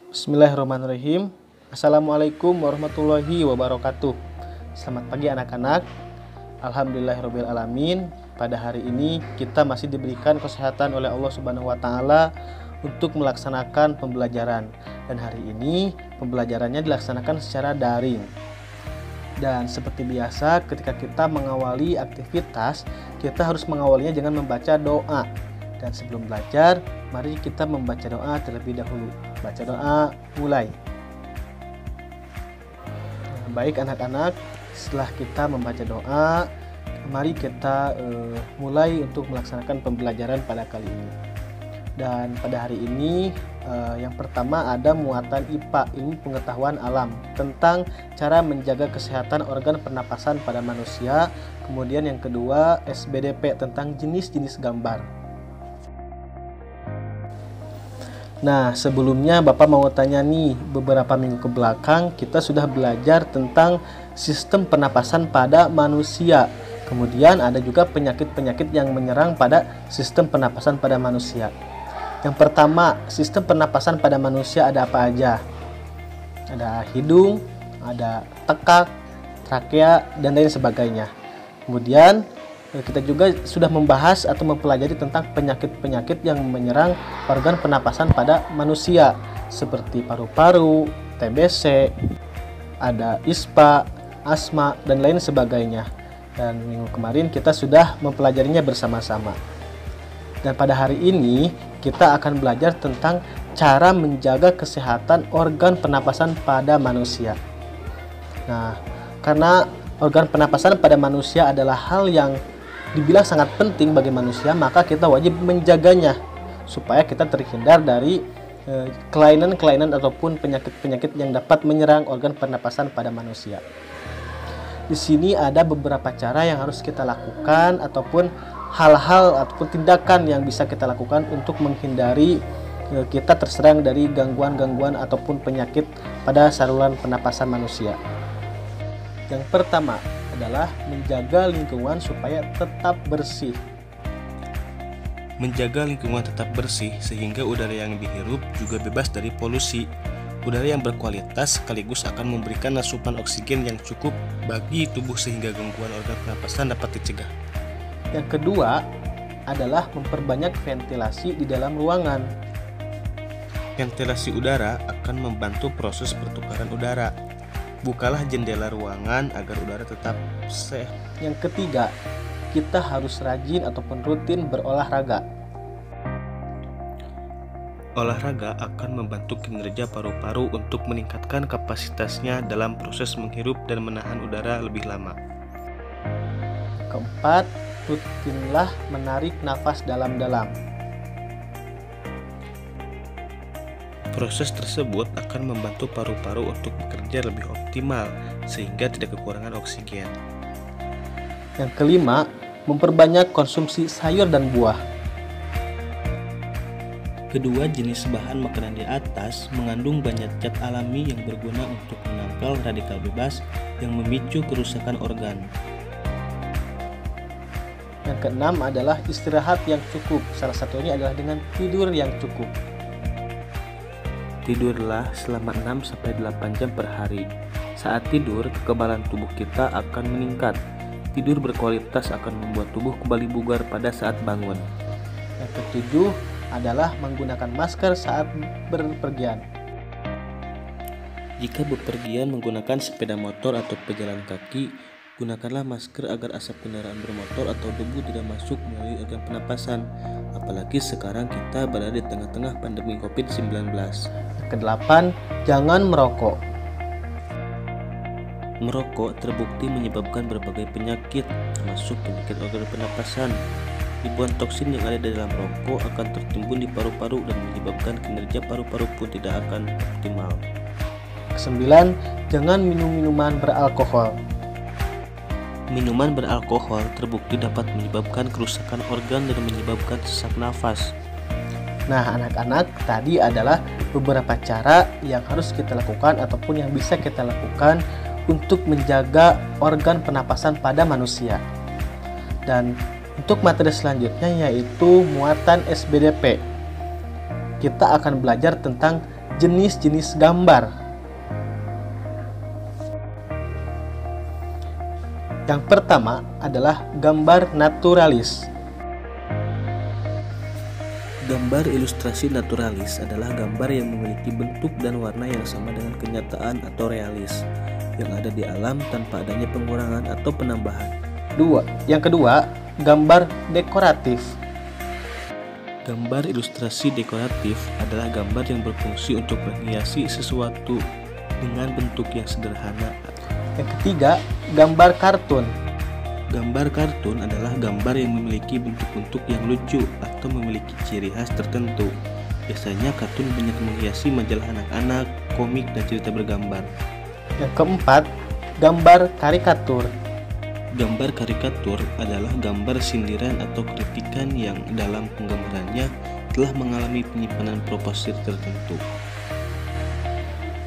Bismillahirrahmanirrahim. Assalamualaikum warahmatullahi wabarakatuh. Selamat pagi anak-anak. Alhamdulillahirabbil alamin. Pada hari ini kita masih diberikan kesehatan oleh Allah Subhanahu wa taala untuk melaksanakan pembelajaran. Dan hari ini pembelajarannya dilaksanakan secara daring. Dan seperti biasa, ketika kita mengawali aktivitas, kita harus mengawalinya dengan membaca doa. Dan sebelum belajar, mari kita membaca doa terlebih dahulu. Baca doa, mulai. Baik anak-anak, setelah kita membaca doa, mari kita mulai untuk melaksanakan pembelajaran pada kali ini. Dan pada hari ini yang pertama ada muatan IPA, ilmu pengetahuan alam, tentang cara menjaga kesehatan organ pernapasan pada manusia. Kemudian yang kedua SBDP, tentang jenis-jenis gambar. Nah, sebelumnya Bapak mau tanya nih, beberapa minggu ke belakang kita sudah belajar tentang sistem pernapasan pada manusia. Kemudian ada juga penyakit-penyakit yang menyerang pada sistem pernapasan pada manusia. Yang pertama, sistem pernapasan pada manusia ada apa aja? Ada hidung, ada tekak, trakea, dan lain sebagainya. Kemudian kita juga sudah membahas atau mempelajari tentang penyakit-penyakit yang menyerang organ pernapasan pada manusia, seperti paru-paru, TBC, ada ISPA, asma, dan lain sebagainya. Dan minggu kemarin kita sudah mempelajarinya bersama-sama. Dan pada hari ini kita akan belajar tentang cara menjaga kesehatan organ pernapasan pada manusia. Nah, karena organ pernapasan pada manusia adalah hal yang dibilang sangat penting bagi manusia, maka kita wajib menjaganya supaya kita terhindar dari kelainan-kelainan ataupun penyakit-penyakit yang dapat menyerang organ pernapasan pada manusia. Di sini ada beberapa cara yang harus kita lakukan ataupun hal-hal ataupun tindakan yang bisa kita lakukan untuk menghindari kita terserang dari gangguan-gangguan ataupun penyakit pada saluran pernapasan manusia. Yang pertama adalah menjaga lingkungan supaya tetap bersih. Menjaga lingkungan tetap bersih sehingga udara yang dihirup juga bebas dari polusi. Udara yang berkualitas sekaligus akan memberikan asupan oksigen yang cukup bagi tubuh sehingga gangguan organ pernapasan dapat dicegah. Yang kedua adalah memperbanyak ventilasi di dalam ruangan. Ventilasi udara akan membantu proses pertukaran udara. Bukalah jendela ruangan agar udara tetap sehat. Yang ketiga, kita harus rajin ataupun rutin berolahraga. Olahraga akan membantu kinerja paru-paru untuk meningkatkan kapasitasnya dalam proses menghirup dan menahan udara lebih lama. Keempat, rutinlah menarik nafas dalam-dalam. Proses tersebut akan membantu paru-paru untuk bekerja lebih optimal sehingga tidak kekurangan oksigen. Yang kelima, memperbanyak konsumsi sayur dan buah. Kedua jenis bahan makanan di atas mengandung banyak zat alami yang berguna untuk menangkal radikal bebas yang memicu kerusakan organ. Yang keenam adalah istirahat yang cukup. Salah satunya adalah dengan tidur yang cukup. Tidurlah selama 6-8 jam per hari. Saat tidur, kekebalan tubuh kita akan meningkat. Tidur berkualitas akan membuat tubuh kembali bugar pada saat bangun. Yang ketujuh adalah menggunakan masker saat berpergian. Jika bepergian menggunakan sepeda motor atau pejalan kaki, gunakanlah masker agar asap kendaraan bermotor atau debu tidak masuk melalui organ pernapasan. Apalagi sekarang kita berada di tengah-tengah pandemi COVID-19. Kedelapan, jangan merokok. Merokok terbukti menyebabkan berbagai penyakit, termasuk penyakit organ pernapasan. Ribuan toksin yang ada di dalam rokok akan tertimbun di paru-paru dan menyebabkan kinerja paru-paru pun tidak akan optimal. Kesembilan, jangan minum minuman beralkohol. Minuman beralkohol terbukti dapat menyebabkan kerusakan organ dan menyebabkan sesak nafas. Nah, anak-anak, tadi adalah beberapa cara yang harus kita lakukan ataupun yang bisa kita lakukan untuk menjaga organ pernapasan pada manusia. Dan untuk materi selanjutnya yaitu muatan SBDP. Kita akan belajar tentang jenis-jenis gambar. Yang pertama adalah gambar naturalis. Gambar ilustrasi naturalis adalah gambar yang memiliki bentuk dan warna yang sama dengan kenyataan atau realis, yang ada di alam tanpa adanya pengurangan atau penambahan. Yang kedua, gambar dekoratif. Gambar ilustrasi dekoratif adalah gambar yang berfungsi untuk menghiasi sesuatu dengan bentuk yang sederhana. Yang ketiga, gambar kartun. Gambar kartun adalah gambar yang memiliki bentuk-bentuk yang lucu atau memiliki ciri khas tertentu. Biasanya kartun banyak menghiasi majalah anak-anak, komik, dan cerita bergambar. Yang keempat, gambar karikatur. Gambar karikatur adalah gambar sindiran atau kritikan yang dalam penggambarannya telah mengalami penyimpanan proporsi tertentu.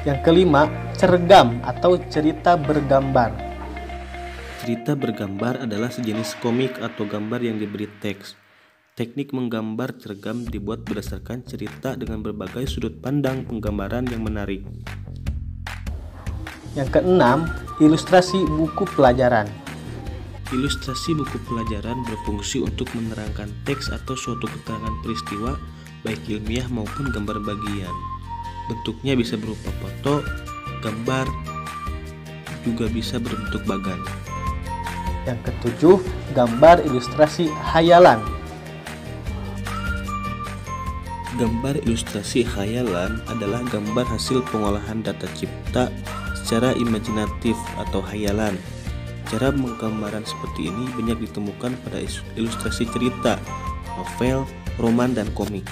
Yang kelima, cergam atau cerita bergambar. Cerita bergambar adalah sejenis komik atau gambar yang diberi teks. Teknik menggambar cergam dibuat berdasarkan cerita dengan berbagai sudut pandang penggambaran yang menarik. Yang keenam, ilustrasi buku pelajaran. Ilustrasi buku pelajaran berfungsi untuk menerangkan teks atau suatu keterangan peristiwa, baik ilmiah maupun gambar bagian. Bentuknya bisa berupa foto, gambar, juga bisa berbentuk bagan. Yang ketujuh, gambar ilustrasi khayalan. Gambar ilustrasi khayalan adalah gambar hasil pengolahan data cipta secara imajinatif atau khayalan. Cara penggambaran seperti ini banyak ditemukan pada ilustrasi cerita, novel, roman, dan komik.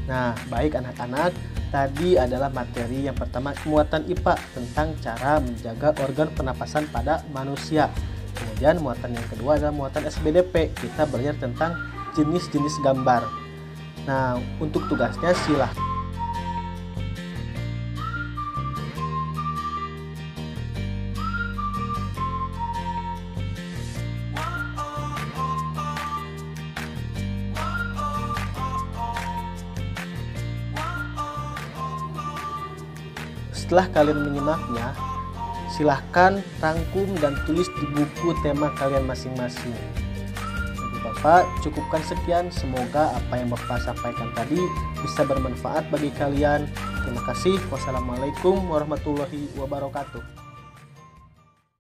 Nah, baik anak-anak, tadi adalah materi yang pertama, muatan IPA tentang cara menjaga organ pernapasan pada manusia. Kemudian muatan yang kedua adalah muatan SBDP, kita belajar tentang jenis-jenis gambar. Nah, untuk tugasnya silahkan setelah kalian menyimaknya, silahkan rangkum dan tulis di buku tema kalian masing-masing. Jadi Bapak cukupkan sekian, semoga apa yang Bapak sampaikan tadi bisa bermanfaat bagi kalian. Terima kasih. Wassalamualaikum warahmatullahi wabarakatuh.